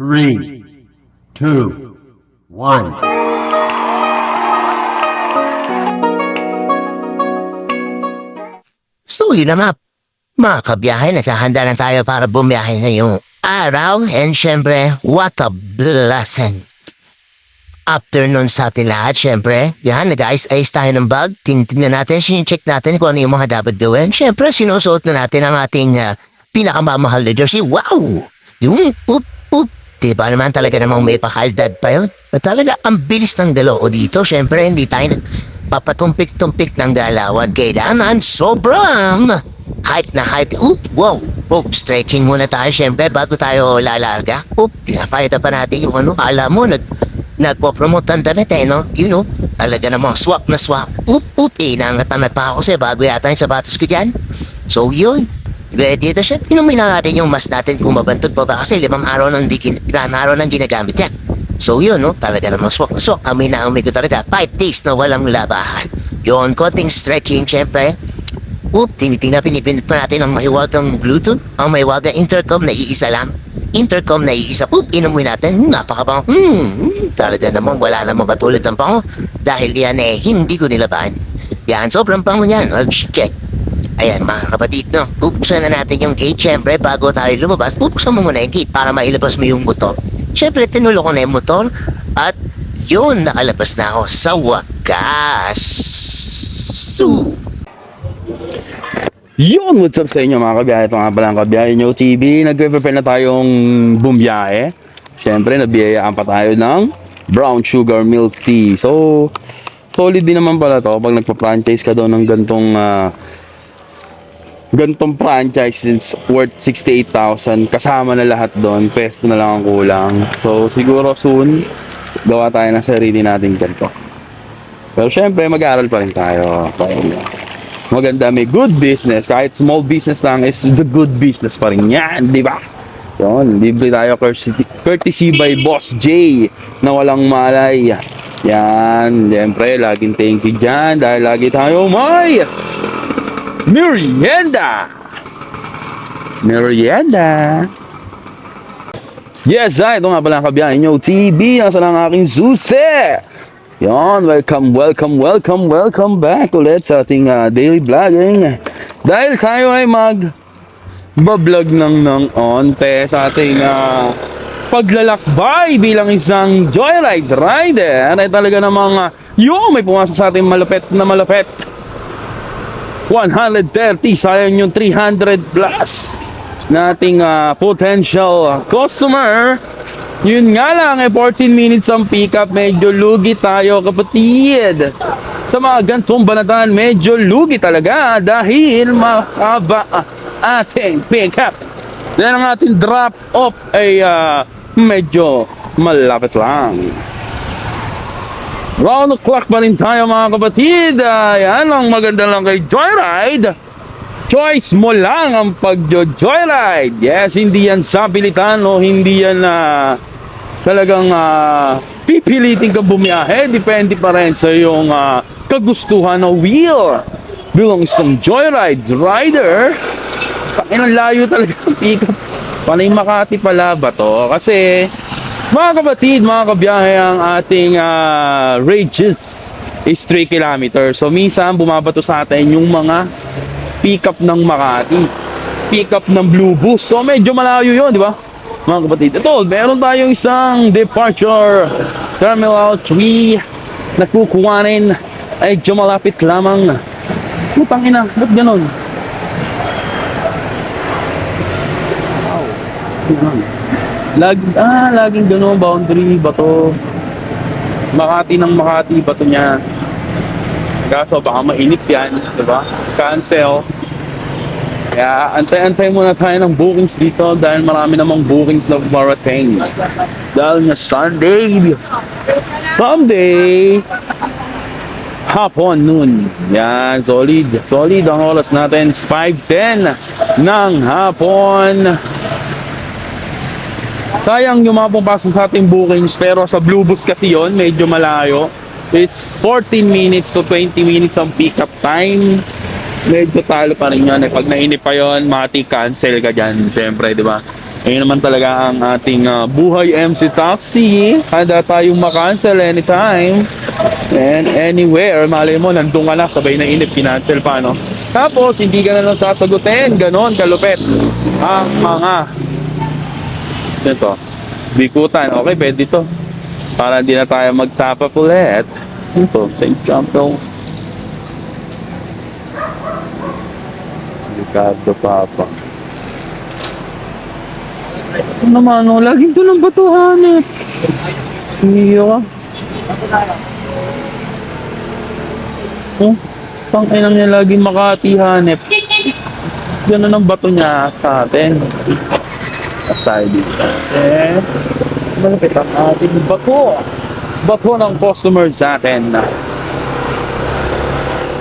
3, 2, 1. So yun na nga, mga kabiyahe, naghahanda na tayo para bumiyahe ngayong araw. And syempre, what a blessing. Afternoon sa atin lahat, syempre. Yan, nag-ayos-ayos tayo ng bag. Tinitignan natin, sinicheck natin kung ano yung mga dapat gawin. Syempre, sinusuot na natin ang ating pinakamamahal na jersey. Wow! Yung up. Diba naman talaga namang may pakaldad pa yun? At talaga, ang bilis ng dalo dito. Syempre, hindi tayo papatumpik-tumpik ng galawan. Kailangan sobrang hype na hype. Wow! Stretching muna tayo syempre bago tayo lalarga. Pinapayata pa natin yung ano. Alam mo, nagpo-promote ang damit no? You know, talaga namang swak na swak. Nangat-nangat pa ako sa'yo bago yata yung sapatos ko dyan. So yun. Dito siya, inumin na natin yung mas natin kung mabantog pa ba kasi 5 araw nang ginagamit yan. So yun, no? Talaga namang swak na swak. Amin ko talaga. 5 days na walang labahan. Yun, konting stretching, syempre. Pinipindot pa natin ang mahiwagang Bluetooth, ang mahiwagang intercom na iisa lang. Intercom na iisa, inumin natin. Napakabang. Talaga namang wala namang patulad ng pango. Dahil yan hindi ko nilabahan. Yan, sobrang pango yan. Check. Ayan mga kapatid, no? Bubuksan na natin yung gate, syempre, bago tayo lumabas, bubuksan mo muna yung gate para mailabas mo yung motor. Syempre, tinulo ko na yung motor, at yun, nakalabas na ako sa wakas. Yun, what's up sa inyo mga kabiyahe? Ito nga pala ang Kabiyahe Nyo TV. Nagpe-prepare na tayong bumiyahe. Syempre, nabiyayaan pa tayo ng brown sugar milk tea. So, solid din naman pala to pag nagpa-franchise ka daw ng gantong franchise is worth 68,000 kasama na lahat doon, pesto na lang ang kulang. So siguro soon gawa tayo ng sarili nating ganito. Pero syempre mag-aaral pa rin tayo. So, maganda, may good business, kahit small business lang is the good business pa rin yan, di ba? Yun, libre tayo courtesy by Boss J na walang malay. Yan, syempre laging thank you dyan dahil lagi tayo may Merienda! Yes, ito nga pala ang Kabiyahe Nyo TV. Nasa lang aking susi. Yan, welcome back ulit sa ating daily vlogging. Dahil tayo ay mag-vlog ng onte sa ating paglalakbay bilang isang joyride rider. Ay talaga namang may pumasok sa ating malupet 130, sayang yung 300 plus nating potential customer. Yun nga lang, 14 minutes ang pick up, medyo lugi tayo kapatid. Sa mga gantong banatan, medyo lugi talaga dahil mahaba ating pick up. Dahil ang ating drop off ay medyo malapit lang. Round the clock pa rin tayo mga kapatid. Yan ang maganda lang kay Joyride. Choice mo lang ang pag-joyride. Yes, hindi yan sapilitan o hindi yan talagang pipilitin ka bumiyahe. Depende pa rin sa iyong kagustuhan o will. Bilang isang joyride rider, pakinang layo talaga ang pick up. Panay Makati pala ba to? Kasi mga kapatid, mga kabiyahe, ang ating radius is 3 kilometers. So minsan bumabato sa atin yung mga pick up ng Makati, pick up ng Blue Bus. So medyo malayo yun, di ba mga kapatid? Ito, meron tayong isang departure Terminal 3 na kukuhanin. Ay medyo malapit lamang. Putang ina, ba't ganon? Wow, ganon. Laging gano'n, boundary, bato. Makati ng Makati, bato niya. Kaso baka mainip yan, diba? Cancel. Kaya antay-antay muna tayo ng bookings dito dahil marami namang bookings na marating. Dahil nga Sunday, hapon, noon. Yan, solid ang oras natin. 5:10 ng hapon. Sayang yung mga pumapasok sa ating bookings, pero sa Blue Bus kasi yon medyo malayo. It's 14 minutes to 20 minutes ang pick up time. Medyo talo pa rin yan. Pag nainip pa yon, mati cancel ka dyan. Siyempre, di ba? Ayun naman talaga ang ating buhay MC Taxi. Handa tayong makancel anytime and anywhere. Malay mo, nandun ka na, sabay na inip, kinancel pa, no? Tapos, hindi ka na lang sasagutin. Ganon, kalupet. Ang mga ito, bikutan. Okay, pwede ito. Para hindi na tayo magtapa ulit. Ito, St. Campbell. Ricardo Papa. Ito naman, oh, laging doon ang batuhan eh. Iyo ka. Oh, tangkinang niya laging makatihanip. Ganun ang bato niya sa atin. Tapos tayo dito. Malapit ang ating bato. Bato ng customer sa atin.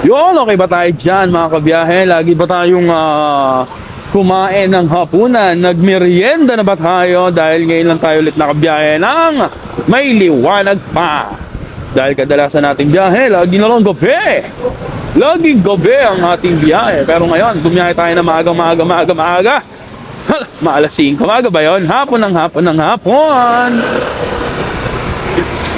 Yun, okay ba tayo dyan mga kabiyahe? Lagi ba tayong kumain ng hapunan? Nagmerienda na ba tayo? Dahil ngayon lang tayo ulit nakabiyahe ng may liwanag pa. Dahil kadalasan nating biyahe, lagi na lang gabi. Laging gabi ang ating biyahe. Pero ngayon, bumiyahe tayo na maaga. Maalas 5. Maaga ba yun? Hapon.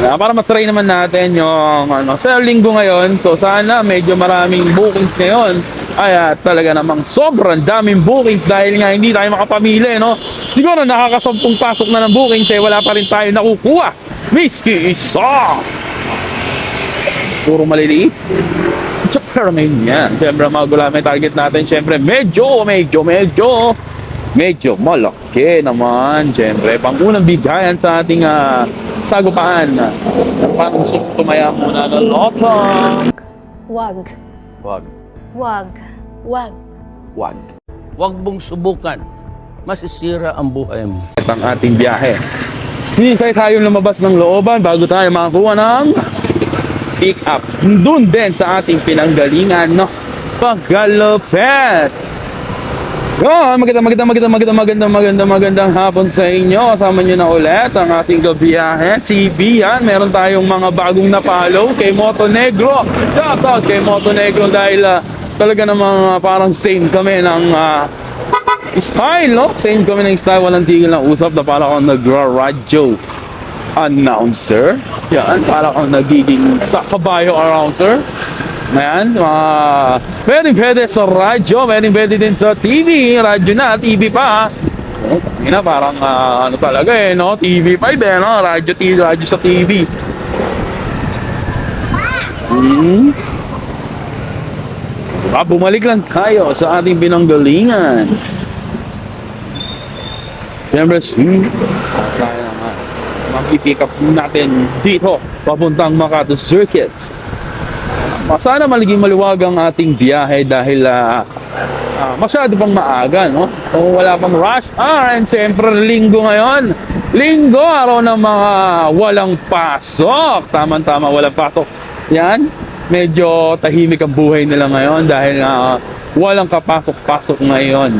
Para matry naman natin yung sa linggo ngayon. So sana medyo maraming bookings ngayon. Ay talaga namang sobrang daming bookings dahil nga hindi tayo makapamili, no? Siguro nakakasampung pasok na ng bookings eh wala pa rin tayo nakukuha. Miski isa. Puro maliliit. Pero ngayon yan. Siyempre mga gulay target natin. Siyempre medyo malaki naman. Siyempre pangunang bigayan sa ating sagupaan. Parang gusto ko tumaya muna ng loto. Wag. Wag. Wag. Wag. Wag. Wag mong subukan. Masisira ang buhay mo. At ang ating biyahe. Hinintay tayong lumabas ng looban bago tayo makakuha ng pick up. Doon din sa ating pinanggalingan, no? Paggalupet. Magandang hapon sa inyo. Kasama nyo na ulit ang ating gabiyahe TV yan. Meron tayong mga bagong napalo kay Moto Negro. Shoutout kay Moto Negro dahil talaga namang parang same kami ng style, no? Same kami ng style. Walang tigil ng usap na para akong nagra-radyo announcer. Yan, para akong nagiging sa kabayo announcer. Ayan, pwede sa radyo, pwede din sa TV, radyo na, TV pa. Oh, na parang ano talaga eh, no? TV5 eh, no? Radyo sa TV. Bumalik lang tayo sa ating pinanggalingan. Siyempre, tayo na mag-pick up natin dito, papuntang Makati Circuit. Sana maliging maluwag ang ating biyahe dahil masyado pang maaga, no? So, wala pang rush hour and siyempre linggo ngayon. Linggo, araw ng mga walang pasok. Tama-tama, walang pasok. Yan, medyo tahimik ang buhay nila ngayon dahil walang kapasok-pasok ngayon.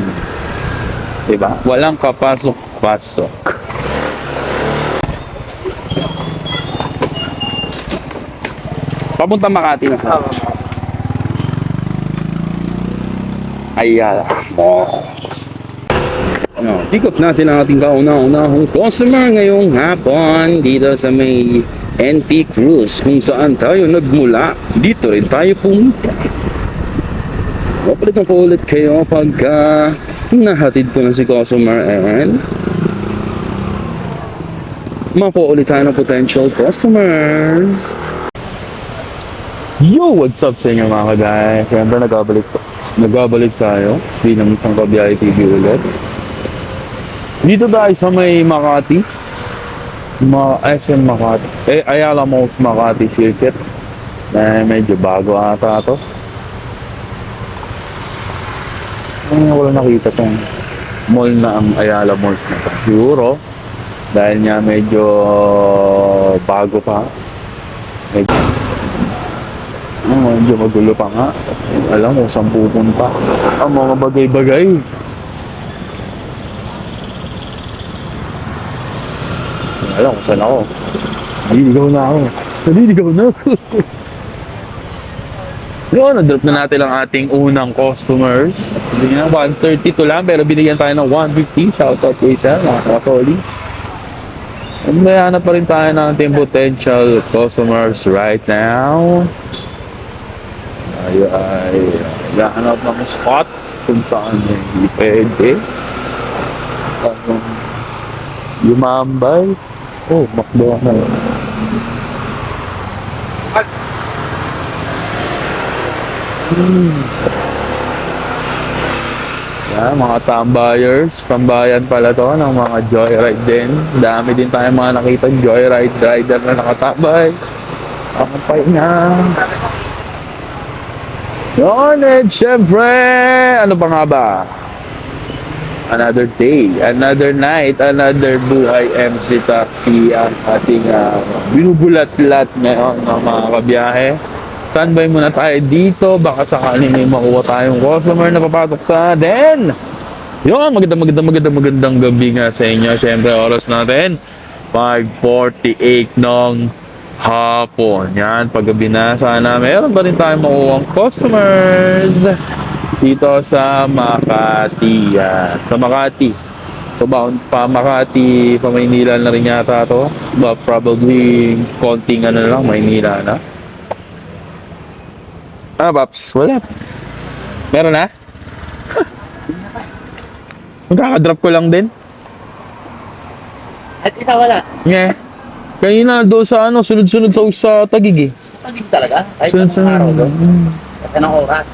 Diba? Walang kapasok-pasok. Papunta Makati na sa Ayala Malls. Tikot natin ang ating kauna-unahong customer ngayong hapon dito sa may NP Cruz kung saan tayo nagmula. Dito rin tayo pumunta. Mapalitan ko ulit kayo pagka nahatid ko na si customer and makuha ulit tayo ng potential customers. Yo! What's up sa inyo mga kagaya? Siyempre nagbabalik tayo bilang isang Kabiyahe TV ulit. Dito tayo sa may Makati, SM Makati, Ayala Malls Makati Circuit. Medyo bago ata ito. Wala nakita tong mall na ang Ayala Malls na ito. Siguro dahil nga medyo bago pa. Medyo magulo pa nga. Alam mo, saan pupunta ang mga bagay-bagay. Alam ko saan ako. Naliligaw na ako. Yun, na-drop na natin ang ating unang customers. Hindi na, 132 lang, pero binigyan tayo ng 150. Shoutout po isa, mga kasoli. At may hanap pa rin tayo ng ating potential customers right now. Ay, hanap ng spot kung saan hindi pwede. Lumambay. Oh, McDonald's. Yan, mga tambayers. Tambayan pala to ng mga joyride din. Dami din tayo mga nakita joyride rider na nakatambay. Ang pahinga. Yun, and syempre, ano pa nga ba? Another day, another night, another buhay MC Taxi ang ating binubulat-lat ngayon ng mga kabiyahe. Standby muna tayo dito, baka sakaling may makuha tayong customer na papasok sa atin. Yun, magandang gabi nga sa inyo. Siyempre, oras natin, 5:48 ng hapon. Yan, paggabi na, sana meron pa rin tayong makuha customers dito sa Makati. Yan, sa Makati. So, bound pa Makati, pa Maynila na rin yata to. But probably, konting ano lang, Maynila na. Paps, wala. Meron na? Magkakadrop ko lang din. At isa wala. Yeah. Kanina doon sa sunod-sunod sa Taguig eh. Tagig talaga. Ay, Sunod-sunod. araw doon. Kasi ng oras.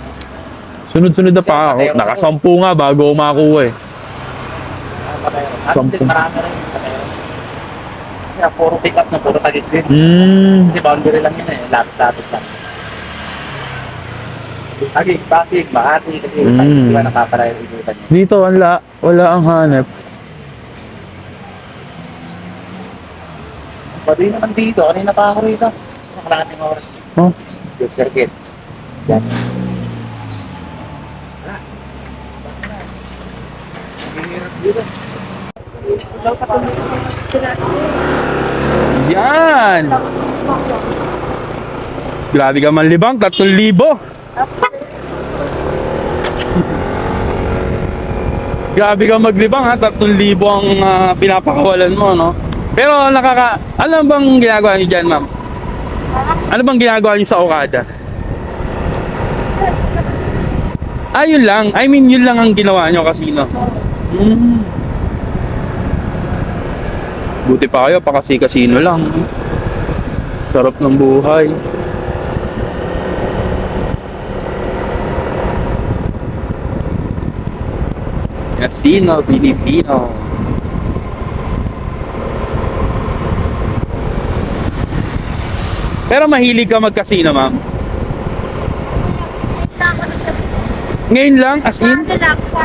Sunod-sunod na pa ako. Nakasampu nga bago ako makakuha eh. Sampu. Marami rin. Kaya puro pick up na puro tagig din. Kasi boundary lang yun eh. Lapit-lapit lang. Tagig, Pasig, Makati. Kasi Tagig diba nakapara yung ikutan niya. Dito wala ang hanap. Pwede naman dito. Kanina pa ako rito. Nakalating oras. Oh. Yung circuit. Yan. Yan! Grabe ka man libang, 3,000. Grabe ka maglibang ha, 3,000 ang pinapakawalan mo, no? Pero ano bang ginagawa niyo dyan, ma'am? Ano bang ginagawa niyo sa Okada? Yun lang. I mean, yun lang ang ginawa niyo, casino. Buti pa kayo, pa kasi casino lang. Sarap ng buhay. Casino Filipino. Pero mahilig ka mag-casino, ma'am? Ngayon lang, as in? Ano lang, sa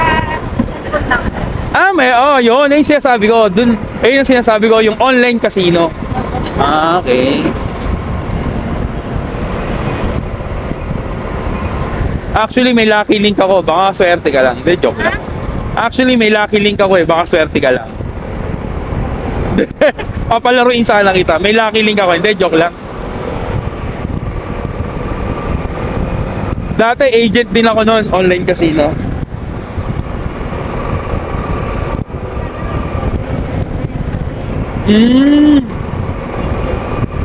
cellphone lang. Yun. Yung sinasabi ko. Ayun yung sinasabi ko, yung online casino. Okay. Actually, may lucky link ako. Baka swerte ka lang. Hindi, joke lang. Actually, may lucky link ako eh. Baka swerte ka lang. Papalaruin sana kita. May lucky link ako. Hindi, joke lang. Dati, agent din ako noon. Online casino. Mm.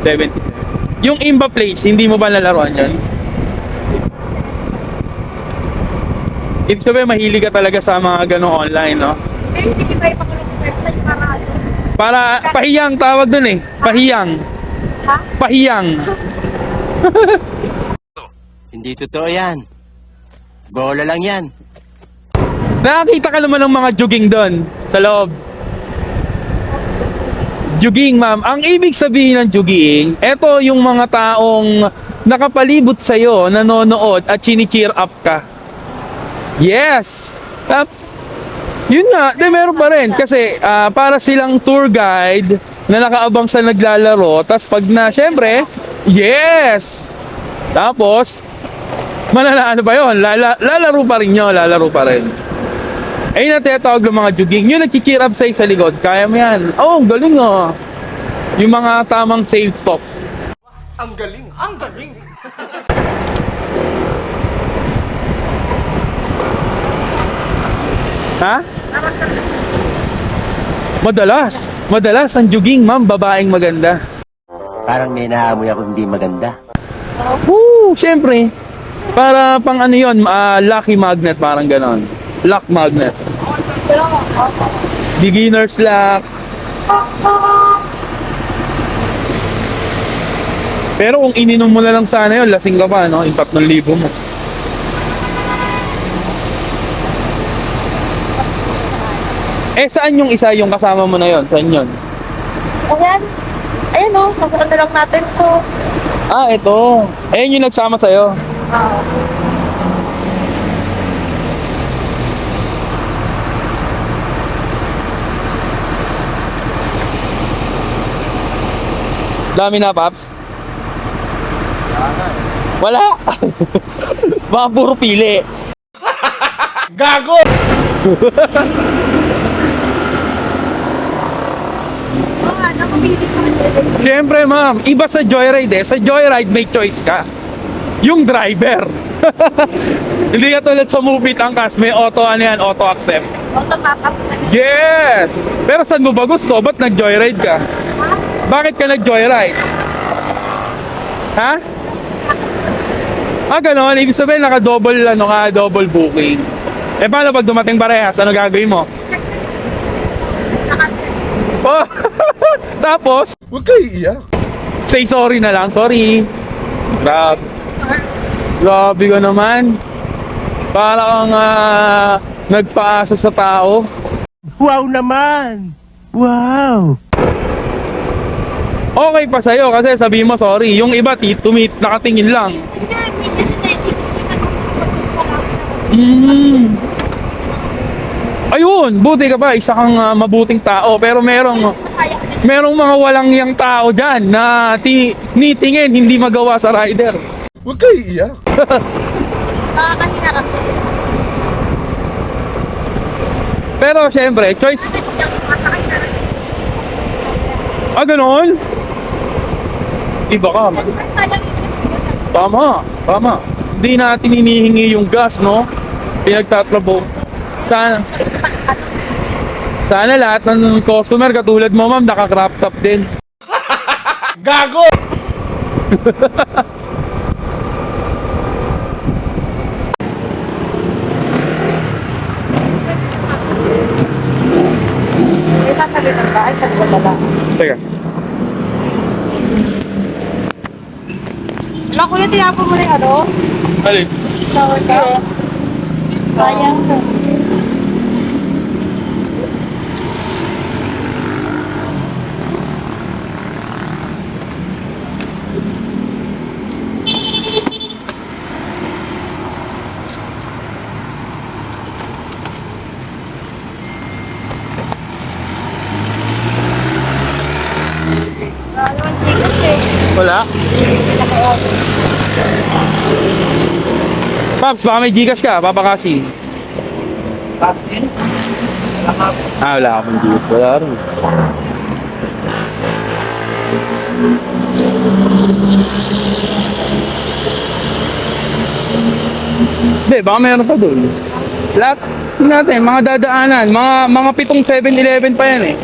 77. Yung Imba Place, hindi mo ba nalaruan yan? Ibig sabihin, mahilig ka talaga sa mga ganong online, no? Eh, hindi ba ipakulong yung website para ano? Para pahiyang tawag dun eh. Pahiyang. Ha? Pahiyang. Hindi totoo yan. Bola lang yan. Nakakita ka naman ng mga jogging doon sa loob. Jogging, ma'am. Ang ibig sabihin ng jogging, eto yung mga taong nakapalibot sa'yo, nanonood at chini-cheer up ka. Yes! Yun nga, meron pa rin. Kasi para silang tour guide na nakaabang sa naglalaro. Tapos pag na, syempre, yes! Tapos, mananalo ba yun? Lalaro pa rin nyo, lalaro pa rin. Ayun na tinatawag ng mga jogging. Yung nag-cheer up sa'yo sa likod, kaya mo yan. Oh, ang galing oh. Yung mga tamang save stop. Ang galing! Ang galing! Ha? Parang sa Madalas ang juging, ma'am, babaeng maganda. Parang may naamoy ako hindi maganda. Woo, syempre. Para pang ano yun, lucky magnet, parang ganon. Luck magnet. Beginner's luck. Pero kung ininom mo na lang sana yun, lasing ka pa, no? Yung 3,000 mo. Eh, saan yung isa yung kasama mo na yon? Saan yun? Ayan. Ayan o, kasaan na lang natin to. Ah, ito. Ayun yung nagsama sa'yo. Oo. Dami na, Paps? Wala. Baka puro pili. Oo nga, namamili ka na. Siyempre, ma'am. Iba sa joyride eh. Sa joyride, may choice ka. Yung driver. Hindi ka tulad sa movie Tangkas, may auto ano yan, auto accept. Auto map-up na. Yes! Pero saan mo ba gusto? Ba't nag-joyride ka? Ha? Bakit ka nag-joyride? Ha? Ah, ganon. Ibig sabihin, naka-double, ano ka, double booking. Eh, paano pag dumating parehas? Ano gagawin mo? Oh, tapos, Huwag kayo iiyak. say sorry na lang. Sorry. Grabe ka naman. Para kang nagpaasa sa tao. Wow naman! Wow! Okay pa sa'yo kasi sabi mo sorry. Yung iba, nakatingin lang. Ayun, buti ka ba? Isa kang mabuting tao. Pero merong mga walang yang tao dyan na tinitingin, hindi magawa sa rider. Huwag kayo iiyak. Nakakahina kasi. Pero syempre, choice. Masakay na rin. Ah, ganon? Iba ka. Sayang Tama. Hindi natin hinihingi yung gas, no? Pinagtatrabo. Sana lahat ng customer katulad mo, ma'am, naka-crop top din. Gago! May tatalitan ba? Ay, saan ko baba? Teka. Wala, kuya, tinapo mo rin ano? Alin? Shower ka? Sayang. Wala naman chicken eh. Wala? Paps, baka may Gcash ka, papakasi. Baskin? Ah, wala akong Gcash. Wala rin. Hindi, baka meron pa dun. Lahat natin, mga dadaanan, mga 7 7-Eleven pa yan eh.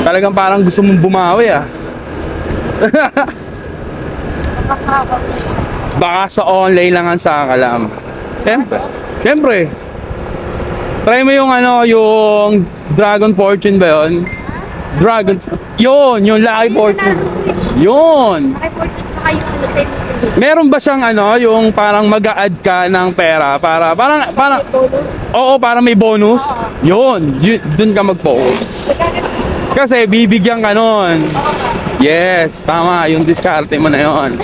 Talagang parang gusto mong bumawi ah. Baka sa online lang ang sakalam. Siyempre. Try mo yung yung Dragon Fortune ba yun? Yung Lucky Fortune. Yun. Ay, 14 tsaka yung ano, 10. Meron ba siyang yung parang mag-a-add ka ng pera para parang oo, para may bonus? Yun, dun ka mag-focus. Kasi bibigyan ka nun. Yes, tama, yung diskarte mo na yon.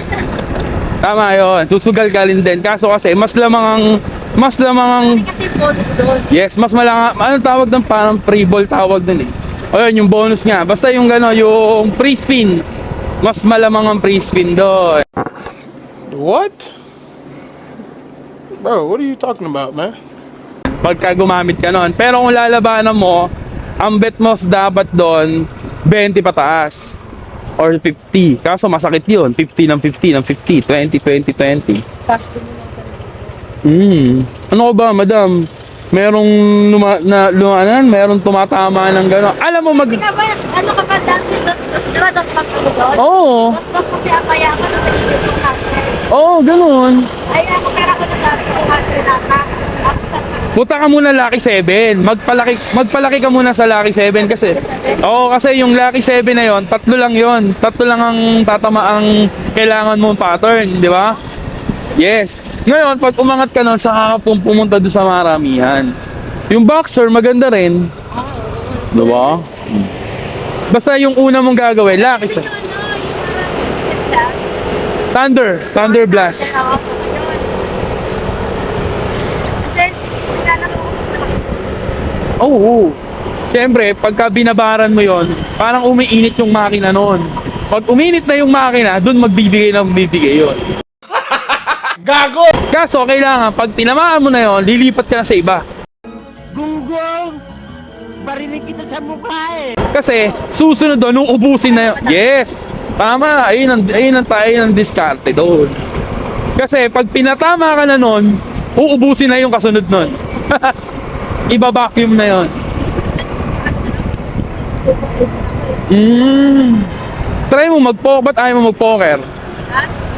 Tama yon, susugal ka rin din. Kaso kasi mas lamang Kasi bonus doon. yes, mas malanga, ano tawag doon, parang free ball tawag doon eh. O yun, yung bonus nga. Basta yung yung free spin. Mas malamang ang free spin doon. What? Bro, what are you talking about, man? Pagka gumamit ka nun. Pero kung lalabanan mo, ang bet mo dapat doon 20 pataas. or 50. Kaso masakit yun. 50 ng 50 ng 50. 20, 20, 20. Sakto mo lang sa Ano ko ba, madam? Merong merong tumatama ng gano'n. Alam mo mag... Ikaw ba, ano ka ba dati? Di ba dos pack ka doon? Oo. Dos kasi ang kaya ka na sa Oo, gano'n. Ay, ako pera ko na dati 200 lata. Punta ka muna Lucky 7. Magpalaki ka muna sa Lucky 7 kasi. Oo, kasi yung Lucky 7 na yon, tatlo lang yon. Tatlo lang ang tatamaang kailangan mong pattern, di ba? Yes. Ngayon, pag umangat ka nun, saka ka pumunta doon sa maramihan. Yung boxer, maganda rin. Di ba? Basta yung una mong gagawin, Lucky 7. Thunder Blast. Oo. Siyempre, pagka binabaran mo yon, parang umiinit yung makina nun. Pag uminit na yung makina, dun magbibigay yun. Gago! Kaso, kailangan, pag tinamaan mo na yon, lilipat ka na sa iba. Gunggong! Barinig kita sa mukha eh! Kasi, susunod doon, nung ubusin na yun. Yes! Tama, ayun ang diskarte doon. Kasi, pag pinatama ka na nun, uubusin na yung kasunod nun. Iba-vacuum na yon. Try mo ba't ayaw mo mag-poker?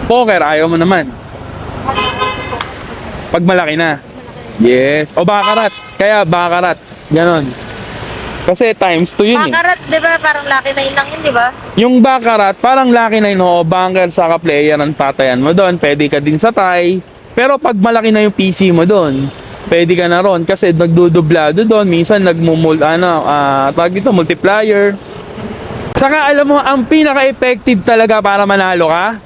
Poker, ayaw mo naman. Pag malaki na. Yes. O bakarat. Kaya bakarat. Ganon. Kasi times 2 yun eh. Bakarat, di ba? Parang laki na lang yun, di ba? Yung bakarat, parang laki na yun. O banker sa player ang tatayan mo doon. Pwede ka din sa tie. Pero pag malaki na yung PC mo doon, pwede ka na ron. Kasi nagdudublado doon. Minsan tawag dito, multiplier. Saka alam mo, ang pinaka-effective talaga para manalo ka.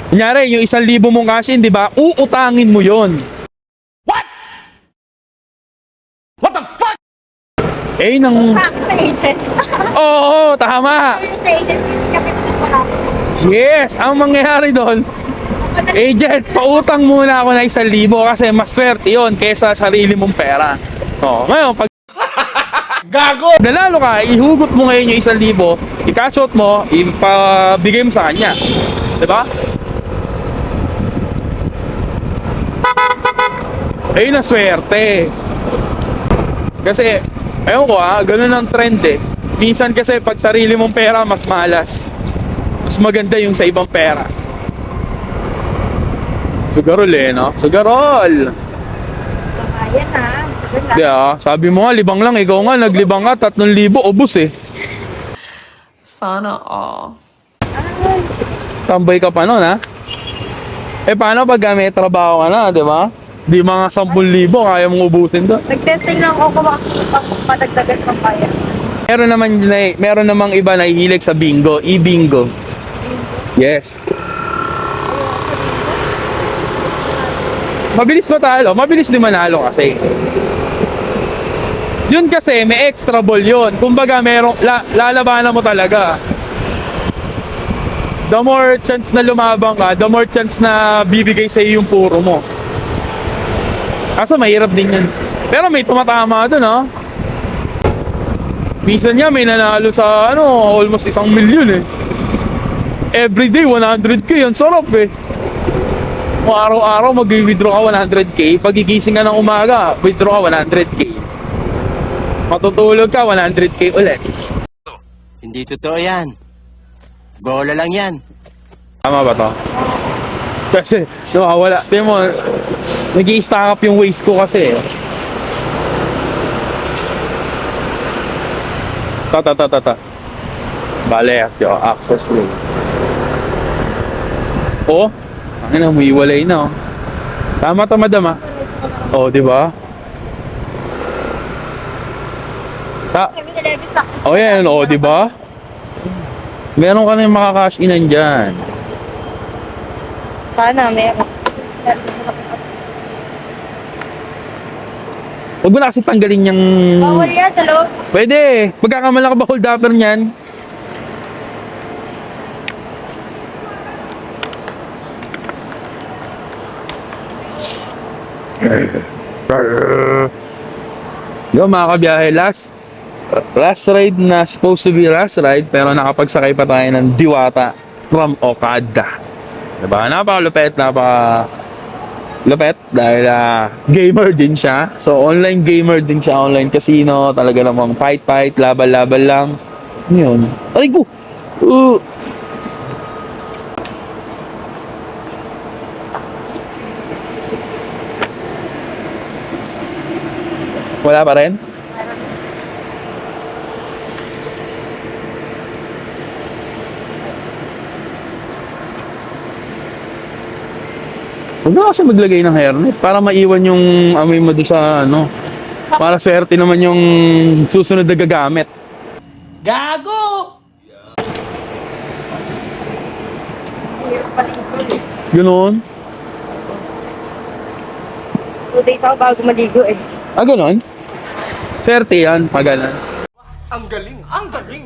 Kunyari, yung 1,000 mong cash in, di ba? Uutangin mo yon. What the fuck? Eh, nang... Sa agent. Oo, tama. Sa agent, kapit mo ko lang. Yes, ang mangyayari doon, agent, pautang muna ako na 1,000 kasi mas swerte yun kaysa sarili mong pera. O, ngayon, pag Gago! nanalo ka, ihugot mo ngayon yung 1,000, i-cash out mo, ipabigay mo sa kanya. Diba? Ayun ang swerte. Kasi, ayun ko ganun ang trend eh. Minsan kasi pag sarili mong pera, mas malas. Mas maganda yung sa ibang pera. Sugarol eh, no? Sugarol! Ayan ha. Sabi lang. Di sabi mo nga, libang lang. Ikaw nga, naglibang ka, 3,000, ubos eh. Sana all. Tambay ka pa nun, ha? Eh, paano pag may trabaho ka na, di ba? Di mga 10,000, kaya mong ubusin doon. Nag-testing lang ako kung madagdagan ng kaya. Meron namang iba na hihilig sa bingo, e-bingo. Yes. Mabilis matalo, mabilis din manalo kasi. Yun kasi, may extra ball yun. Kumbaga, lalabanan mo talaga. The more chance na lumabang ka, the more chance na bibigay sa iyo yung puro mo. Kaso mahirap din yun. Pero may tumatama doon, no? Minsan niya may nanalo sa almost 1,000,000 eh. Everyday 100k, ang sarap eh. Kung araw-araw mag-withdraw ka 100k, pagigising ka ng umaga, withdraw ka 100k. Matutulog ka 100k ulit. Hindi totoo yan. Bola lang yan. Tama ba to? Kasi nawawala. Tingnan mo, nag-i-stack up yung waist ko kasi. Bale, yung access way. Oh, ang humiwalay na oh. Tama to, madam ah. Oh, di ba? Oh, yan, oh, di ba? Meron ka na yung makakash inan dyan. Sana, meron. Huwag mo na kasi tanggalin yung... Bawal yan, sa loob. Pwede. Magkakamala ka ba hold upper niyan? Yo mga kabiyahe, last Last ride na supposed to be last ride pero nakapagsakay pa tayo ng Diwata from Okada. Diba? Napakalupet, lupet dahil gamer din siya. So online gamer din siya, online casino, talaga namang fight, laban lang. Yun. Aray ko! Wala pa rin? Huwag na kasi maglagay ng hairnet para maiwan yung amoy mo doon sa ano. Para swerte naman yung susunod na gagamit. Gago! Hirap pa rin ito eh. Ganoon? 2 days ako bago maligo eh. Ah, ganoon? Swerte yan, pag ganun. Ang galing! Ang galing!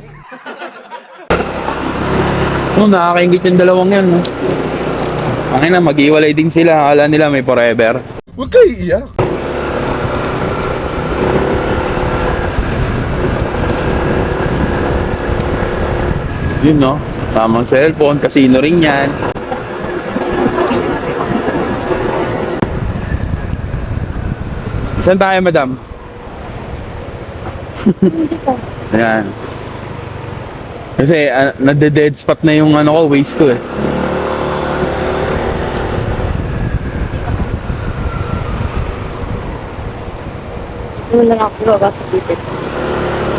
Nakakaingit yung dalawang yan. No? Ang ina, mag-iwalay din sila. Akala nila may forever. Huwag kayo iiyak! Yun no, tamang cellphone, casino rin yan. Saan tayo, madam? Hindi pa. Ayan. Kasi nade-dead spot na yung ano ko, waist ko eh. Doon na lang ako baba sa tipid.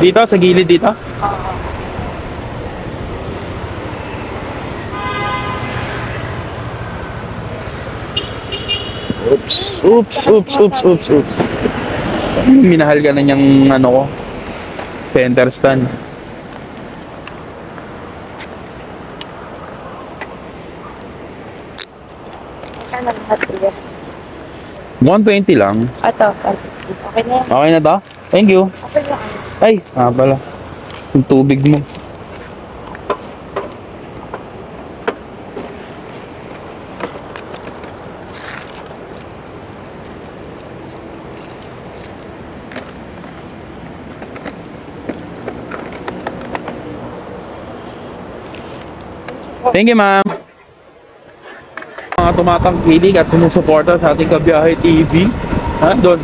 Dito, sa gilid dito? Oops. Minahal ka na niyang ano ko, center stand. Ano lahat kuya? 120 lang. Ito, okay na yan. Okay na to? Thank you. Okay na. Ay, pala. Yung tubig mo. Thank you, ma'am. Mga tumatangkilik at sumusuporta sa ating Kabiyahe TV. Don't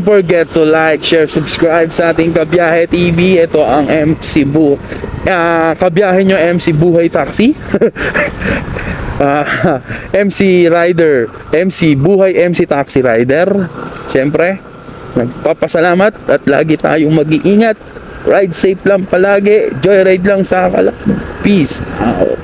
forget to like, share, subscribe sa ating Kabiyahe TV. Ito ang MC Bu. Kabiyahe nyo MC Buhay Taxi. MC Rider, MC Buhay MC Taxi Rider. Siyempre, nagpapasalamat at lagi tayong mag-iingat. Ride safe lang palagi. Joyride lang sa akala. Peace out.